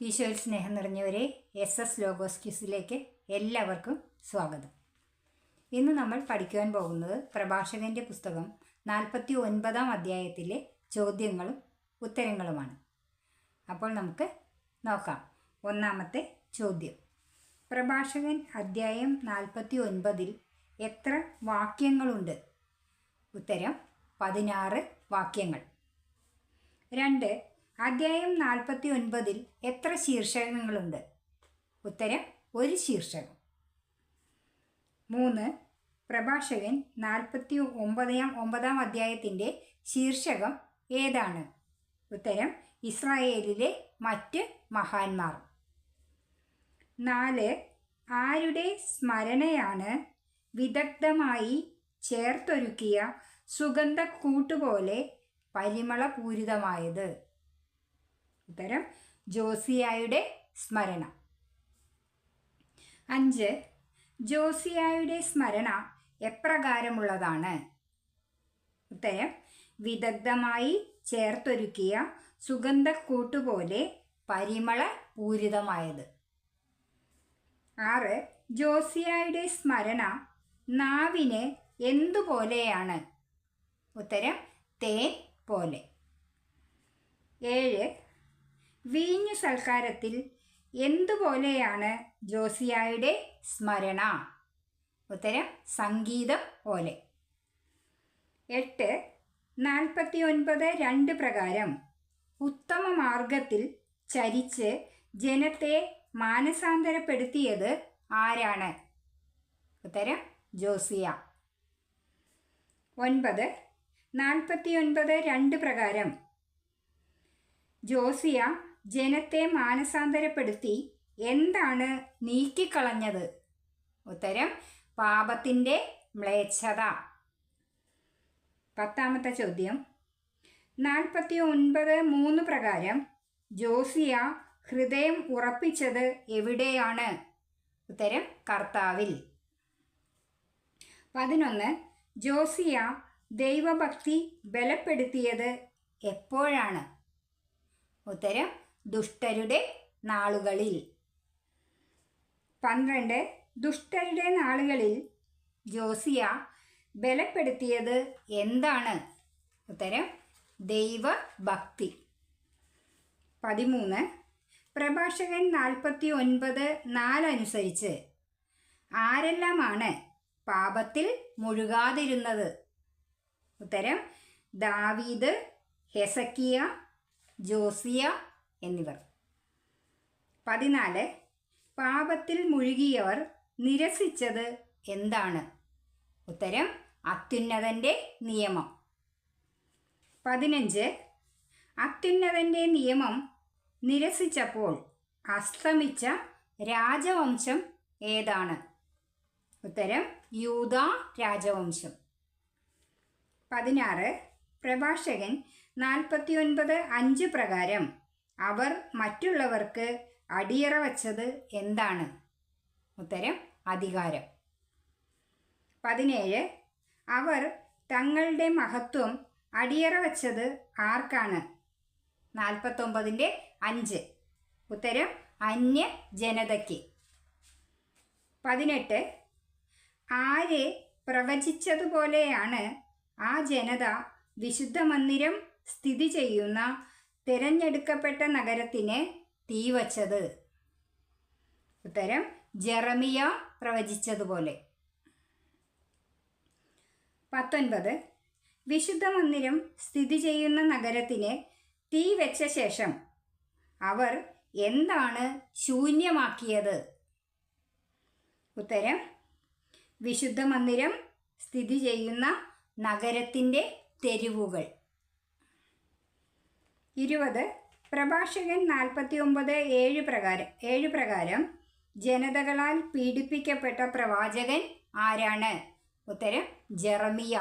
ഈശോയിൽ സ്നേഹം നിറഞ്ഞവരെ, SS logos ക്വിസിലേക്ക് എല്ലാവർക്കും സ്വാഗതം. ഇന്ന് നമ്മൾ പഠിക്കുവാൻ പോകുന്നത് പ്രഭാഷകൻ്റെ പുസ്തകം 49-ാം അധ്യായത്തിലെ ചോദ്യങ്ങളും ഉത്തരങ്ങളുമാണ്. അപ്പോൾ നമുക്ക് നോക്കാം. ഒന്നാമത്തെ ചോദ്യം: പ്രഭാഷകൻ അധ്യായം 49-ൽ എത്ര വാക്യങ്ങളുണ്ട്? ഉത്തരം 16 വാക്യങ്ങൾ. 2. അധ്യായം 49-ൽ എത്ര ശീർഷകങ്ങളുണ്ട്? ഉത്തരം 1 ശീർഷകം. 3. പ്രഭാഷകൻ 49-ാം അധ്യായത്തിൻ്റെ ശീർഷകം ഏതാണ്? ഉത്തരം ഇസ്രായേലിലെ മറ്റ് മഹാന്മാർ. 4. ആരുടെ സ്മരണയാണ് വിദഗ്ധമായി ചേർത്തൊരുക്കിയ സുഗന്ധക്കൂട്ടുപോലെ പരിമളപൂരിതമായത്? ഉത്തരം ജോസിയായുടെ സ്മരണ. 5. ജോസിയായുടെ സ്മരണ എപ്രകാരമുള്ളതാണ്? ഉത്തരം വിദഗ്ധമായി ചേർത്തൊരുക്കിയ സുഗന്ധക്കൂട്ടുപോലെ പരിമളപൂരിതമായത്. 6. ജോസിയായുടെ സ്മരണ നാവിന് എന്തുപോലെയാണ്? ഉത്തരം തേൻ പോലെ. 7. വീഞ്ഞു സൽക്കാരത്തിൽ എന്തുപോലെയാണ് ജോസിയായുടെ സ്മരണ? ഉത്തരം സംഗീതം പോലെ. 8. 49:2 പ്രകാരം ഉത്തമ മാർഗത്തിൽ ചരിച്ച് ജനത്തെ മാനസാന്തരപ്പെടുത്തിയത് ആരാണ്? ഉത്തരം ജോസിയ. 9. 49:2 പ്രകാരം ജോസിയ ജനത്തെ മാനസാന്തരപ്പെടുത്തി എന്താണ് നീക്കിക്കളഞ്ഞത്? ഉത്തരം പാപത്തിൻ്റെ മ്ലേച്ഛത. 10ാമത്തെ ചോദ്യം: 49:3 പ്രകാരം ജോസിയ ഹൃദയം ഉറപ്പിച്ചത് എവിടെയാണ്? ഉത്തരം കർത്താവിൽ. 11. ജോസിയ ദൈവഭക്തി ബലപ്പെടുത്തിയത് എപ്പോഴാണ്? ഉത്തരം ദുഷ്ടരുടെ നാളുകളിൽ. 12. ദുഷ്ടരുടെ നാളുകളിൽ ജോസിയ ബലപ്പെടുത്തിയത് എന്താണ്? ഉത്തരം ദൈവഭക്തി. 13. പ്രഭാഷകൻ 49:4 അനുസരിച്ച് ആരെല്ലാമാണ് പാപത്തിൽ മുഴുകാതിരുന്നത്? ഉത്തരം ദാവീദ്, ഹെസക്കിയ, ജോസിയ എന്നിവർ. 14. പാപത്തിൽ മുഴുകിയവർ നിരസിച്ചത് എന്താണ്? ഉത്തരം അത്യുന്നതൻ്റെ നിയമം. 15. അത്യുന്നതൻ്റെ നിയമം നിരസിച്ചപ്പോൾ അസ്തമിച്ച രാജവംശം ഏതാണ്? ഉത്തരം യൂദാ രാജവംശം. 16. പ്രഭാഷകൻ 49:5 പ്രകാരം അവർ മറ്റുള്ളവർക്ക് അടിയറ വച്ചത് എന്താണ്? ഉത്തരം അധികാരം. 17. അവർ തങ്ങളുടെ മഹത്വം അടിയറ വച്ചത് ആർക്കാണ്? 49:5. ഉത്തരം അന്യജനതയ്ക്ക്. 18. ആര് പ്രവചിച്ചതുപോലെയാണ് ആ ജനത വിശുദ്ധ മന്ദിരം സ്ഥിതി ചെയ്യുന്ന തിരഞ്ഞെടുക്കപ്പെട്ട നഗരത്തിന് തീവച്ചത്? ഉത്തരം ജെറമിയ പ്രവചിച്ചതുപോലെ. 19. വിശുദ്ധ മന്ദിരം സ്ഥിതി ചെയ്യുന്ന നഗരത്തിന് തീ വെച്ച ശേഷം അവർ എന്താണ് ശൂന്യമാക്കിയത്? ഉത്തരം വിശുദ്ധ മന്ദിരം സ്ഥിതി ചെയ്യുന്ന നഗരത്തിൻ്റെ തെരുവുകൾ. 20. പ്രഭാഷകൻ 49:7 പ്രകാരം ജനതകളാൽ പീഡിപ്പിക്കപ്പെട്ട പ്രവാചകൻ ആരാണ്? ഉത്തരം ജെറമിയ.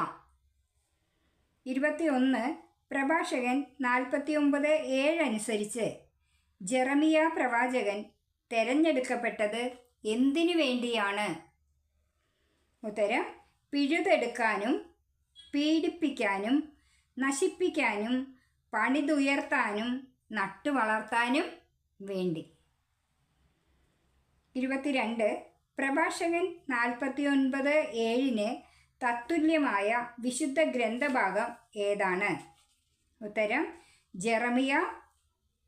21. പ്രഭാഷകൻ 49:7 അനുസരിച്ച് ജെറമിയ പ്രവാചകൻ തെരഞ്ഞെടുക്കപ്പെട്ടത് എന്തിനു വേണ്ടിയാണ്? ഉത്തരം പിഴുതെടുക്കാനും പീഡിപ്പിക്കാനും നശിപ്പിക്കാനും പണിതുയർത്താനും നട്ടുവളർത്താനും വേണ്ടി. 22. പ്രഭാഷകൻ 49:7 തത്തുല്യമായ വിശുദ്ധ ഗ്രന്ഥഭാഗം ഏതാണ്? ഉത്തരം ജെറമിയ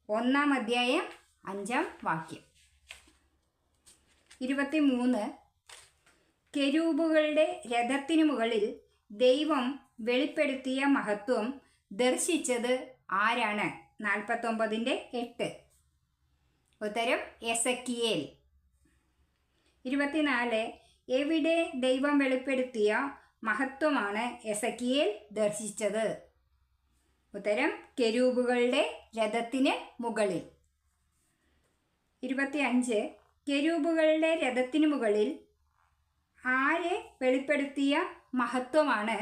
1-ാം അധ്യായം 5-ാം വാക്യം. 23. കെരൂബുകളുടെ രഥത്തിനു മുകളിൽ ദൈവം വെളിപ്പെടുത്തിയ മഹത്വം ദർശിച്ചത് ആരാണ്? 49:8. ഉത്തരം എസെക്കിയേൽ. 24. എവിടെ ദൈവം വെളിപ്പെടുത്തിയ മഹത്വമാണ് എസെക്കിയേൽ ദർശിച്ചത്? ഉത്തരം കെരൂബുകളുടെ രഥത്തിന് മുകളിൽ. 25. കെരൂബുകളുടെ രഥത്തിനു മുകളിൽ ആരെ വെളിപ്പെടുത്തിയ മഹത്വമാണ്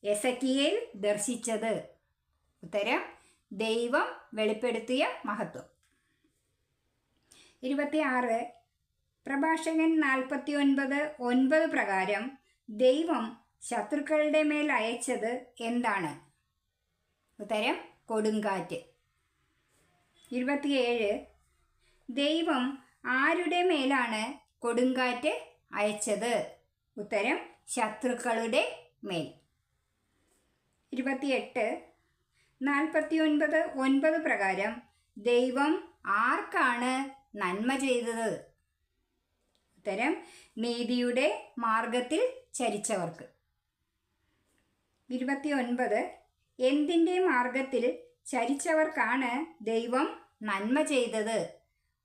എസെക്കിയേൽ ദർശിച്ചത്? ഉത്തരം ദൈവം വെളിപ്പെടുത്തിയ മഹത്വം. 26. പ്രഭാഷകൻ 49:9 പ്രകാരം ദൈവം ശത്രുക്കളുടെ മേൽ അയച്ചത് എന്താണ്? ഉത്തരം കൊടുങ്കാറ്റ്. 27. ദൈവം ആരുടെ മേലാണ് കൊടുങ്കാറ്റ് അയച്ചത്? ഉത്തരം ശത്രുക്കളുടെ മേൽ. 28. 49:9 പ്രകാരം ദൈവം ആർക്കാണ് നന്മ ചെയ്തത്? ഉത്തരം നീതിയുടെ മാർഗത്തിൽ ചരിച്ചവർക്ക്. 29. എന്തിൻ്റെ മാർഗത്തിൽ ചരിച്ചവർക്കാണ് ദൈവം നന്മ ചെയ്തത്?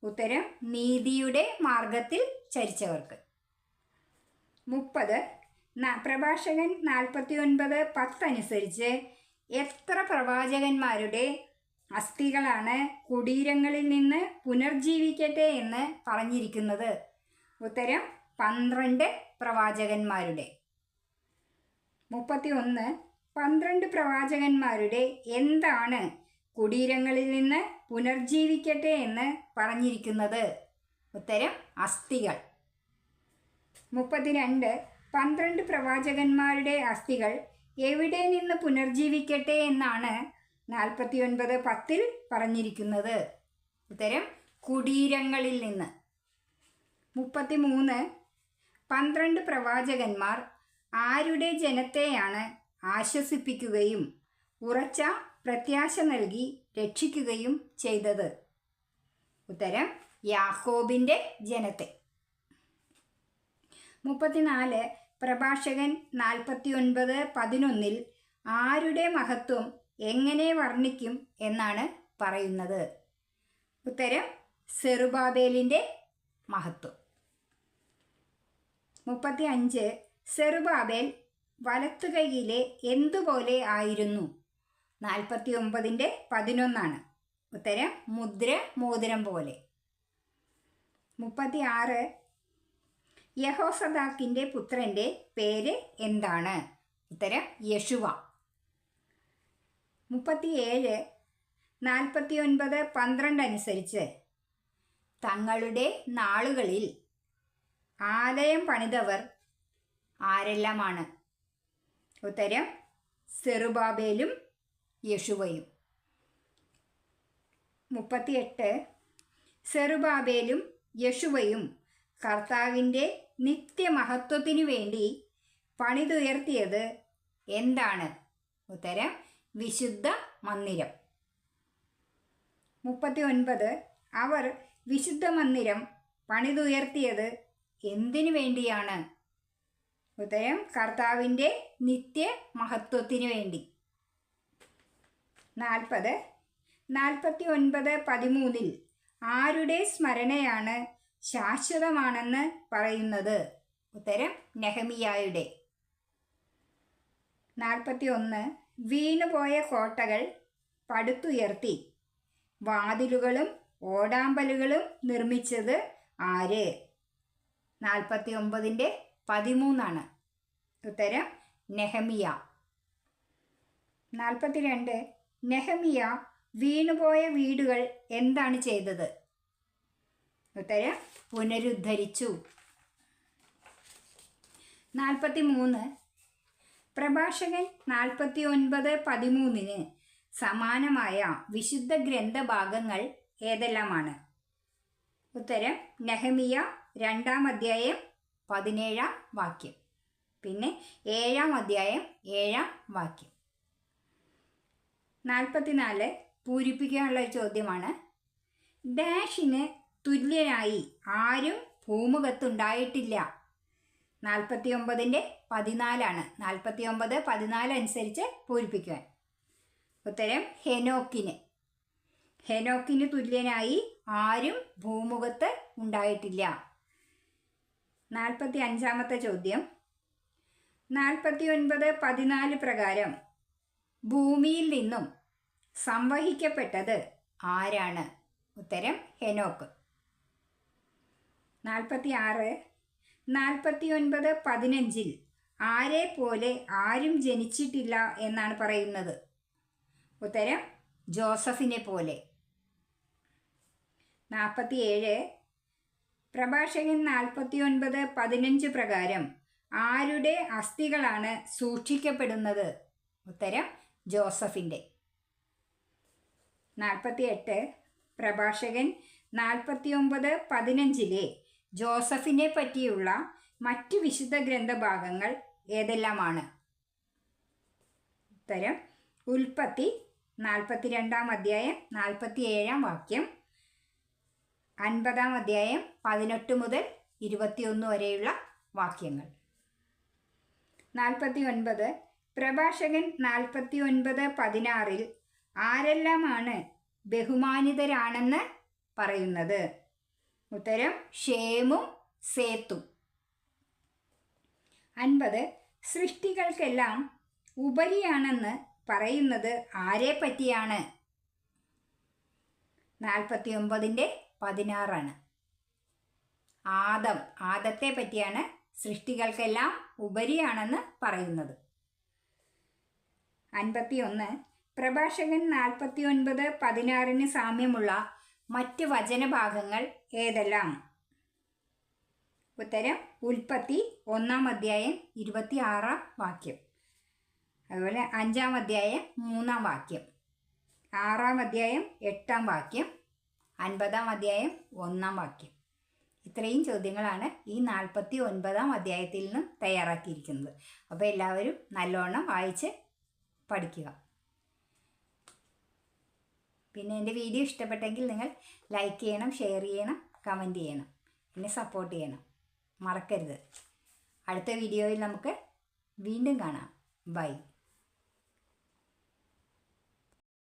ഉത്തരം നീതിയുടെ മാർഗത്തിൽ ചരിച്ചവർക്ക്. 30. പ്രഭാഷകൻ 49:10 അനുസരിച്ച് എത്ര പ്രവാചകന്മാരുടെ അസ്ഥികളാണ് കുടീരങ്ങളിൽ നിന്ന് പുനർജീവിക്കട്ടെ എന്ന് പറഞ്ഞിരിക്കുന്നത്? ഉത്തരം 12 പ്രവാചകന്മാരുടെ. 31. 12 പ്രവാചകന്മാരുടെ എന്താണ് കുടീരങ്ങളിൽ നിന്ന് പുനർജീവിക്കട്ടെ എന്ന് പറഞ്ഞിരിക്കുന്നത്? ഉത്തരം അസ്ഥികൾ. 32. 12 പ്രവാചകന്മാരുടെ അസ്ഥികൾ എവിടെ നിന്ന് പുനർജീവിക്കട്ടെ എന്നാണ് 49:10 പറഞ്ഞിരിക്കുന്നത്? ഉത്തരം കുടീരങ്ങളിൽ നിന്ന്. 33. 12 പ്രവാചകന്മാർ ആരുടെ ജനത്തെയാണ് ആശ്വസിപ്പിക്കുകയും ഉറച്ച പ്രത്യാശ നൽകി രക്ഷിക്കുകയും ചെയ്തത്? ഉത്തരം യാക്കോബിൻ്റെ ജനത്തെ. 34. പ്രഭാഷകൻ 49:11 ആരുടെ മഹത്വം എങ്ങനെ വർണ്ണിക്കും എന്നാണ് പറയുന്നത്? ഉത്തരം സെറുബാബേലിൻ്റെ മഹത്വം. 35. സെറുബാബേൽ വലത്തുകൈയിലെ എന്തുപോലെ ആയിരുന്നു? 49:11. ഉത്തരം മുദ്ര മോതിരം പോലെ. 36. യഹോസദാക്കിൻ്റെ പുത്രൻ്റെ പേര് എന്താണ്? ഉത്തരം യശുവ. 37. 49:12 അനുസരിച്ച് തങ്ങളുടെ നാളുകളിൽ ആലയം പണിതവർ ആരെല്ലാമാണ്? ഉത്തരം സെറുബാബേലും യശുവയും. 38. സെറുബാബേലും യശുവയും കർത്താവിൻ്റെ നിത്യമഹത്വത്തിനു വേണ്ടി പണിതുയർത്തിയത് എന്താണ്? ഉത്തരം വിശുദ്ധ മന്ദിരം. 39. അവർ വിശുദ്ധ മന്ദിരം പണിതുയർത്തിയത് എന്തിനു വേണ്ടിയാണ്? ഉത്തരം കർത്താവിൻ്റെ നിത്യമഹത്വത്തിനു വേണ്ടി. 40. 49:13 ആരുടെ സ്മരണയാണ് ശാശ്വതമാണെന്ന് പറയുന്നത്? ഉത്തരം നെഹമിയായുടെ. 41. വീണുപോയ കോട്ടകൾ പടുത്തുയർത്തി വാതിലുകളും ഓടാമ്പലുകളും നിർമ്മിച്ചത് ആര്? 49:13. ഉത്തരം നെഹമിയ. 42. നെഹമിയ വീണുപോയ വീടുകൾ എന്താണ് ചെയ്തത്? ഉത്തരം പുനരുദ്ധരിച്ചു. 43. പ്രഭാഷകൻ 49:13 സമാനമായ വിശുദ്ധ ഗ്രന്ഥഭാഗങ്ങൾ ഏതെല്ലാമാണ്? ഉത്തരം നെഹമിയ 2-ാം അധ്യായം 17-ാം വാക്യം. പിന്നെ 7-ാം അധ്യായം 7-ാം വാക്യം. 44 പൂരിപ്പിക്കാനുള്ള ചോദ്യമാണ്. ഡാഷിന് തുല്യനായി ആരും ഭൂമുഖത്തുണ്ടായിട്ടില്ല. 49-ന്റെ 14 49-14 അനുസരിച്ച് പൂരിപ്പിക്കുവാൻ. ഉത്തരം ഹെനോക്കിന് തുല്യനായി ആരും ഭൂമുഖത്ത് ഉണ്ടായിട്ടില്ല. 45-ാമത്തെ ചോദ്യം. 49:14 പ്രകാരം ഭൂമിയിൽ നിന്നും സംവഹിക്കപ്പെട്ടത് ആരാണ്? ഉത്തരം ഹെനോക്ക്. 46 49:15 ആരെ പോലെ ആരും ജനിച്ചിട്ടില്ല എന്നാണ് പറയുന്നത്? ഉത്തരം ജോസഫിനെ പോലെ. 47 പ്രഭാഷകൻ 49:15 പ്രകാരം ആരുടെ അസ്ഥികളാണ് സൂക്ഷിക്കപ്പെടുന്നത്? ഉത്തരം ജോസഫിൻ്റെ. 48 പ്രഭാഷകൻ 49:15 ജോസഫിനെ പറ്റിയുള്ള മറ്റ് വിശുദ്ധ ഗ്രന്ഥഭാഗങ്ങൾ ഏതെല്ലാമാണ്? ഉത്തരം ഉൽപ്പത്തി 42-ാം അധ്യായം 47-ാം വാക്യം, 50-ാം അധ്യായം 18 മുതൽ 21 വരെയുള്ള വാക്യങ്ങൾ. 49 പ്രഭാഷകൻ 49:16 ആരെല്ലാമാണ് ബഹുമാനിതരാണെന്ന് പറയുന്നത്? ഉത്തരം ഷേമും സേത്തും. 50 സൃഷ്ടികൾക്കെല്ലാം ഉപരിയാണെന്ന് പറയുന്നത് ആരെ പറ്റിയാണ്? 49-ന്റെ 16 ആദത്തെ പറ്റിയാണ് സൃഷ്ടികൾക്കെല്ലാം ഉപരിയാണെന്ന് പറയുന്നത്. 51 പ്രഭാഷകൻ 49:16 സാമ്യമുള്ള മറ്റ് വചനഭാഗങ്ങൾ ഏതെല്ലാം? ഉത്തരം ഉൽപ്പത്തി 1-ാം അധ്യായം 26-ാം വാക്യം, അതുപോലെ 5-ാം അധ്യായം 3-ാം വാക്യം, 6-ാം അധ്യായം 8-ാം വാക്യം, 50-ാം അധ്യായം 1-ാം വാക്യം. ഇത്രയും ചോദ്യങ്ങളാണ് ഈ 49-ാം അധ്യായത്തിൽ നിന്നും തയ്യാറാക്കിയിരിക്കുന്നത്. അപ്പോൾ എല്ലാവരും നല്ലോണം വായിച്ച് പഠിക്കുക. പിന്നെ എൻ്റെ വീഡിയോ ഇഷ്ടപ്പെട്ടെങ്കിൽ നിങ്ങൾ ലൈക്ക് ചെയ്യണം, ഷെയർ ചെയ്യണം, കമൻറ്റ് ചെയ്യണം, എന്നെ സപ്പോർട്ട് ചെയ്യണം, മറക്കരുത്. അടുത്ത വീഡിയോയിൽ നമുക്ക് വീണ്ടും കാണാം. ബൈ.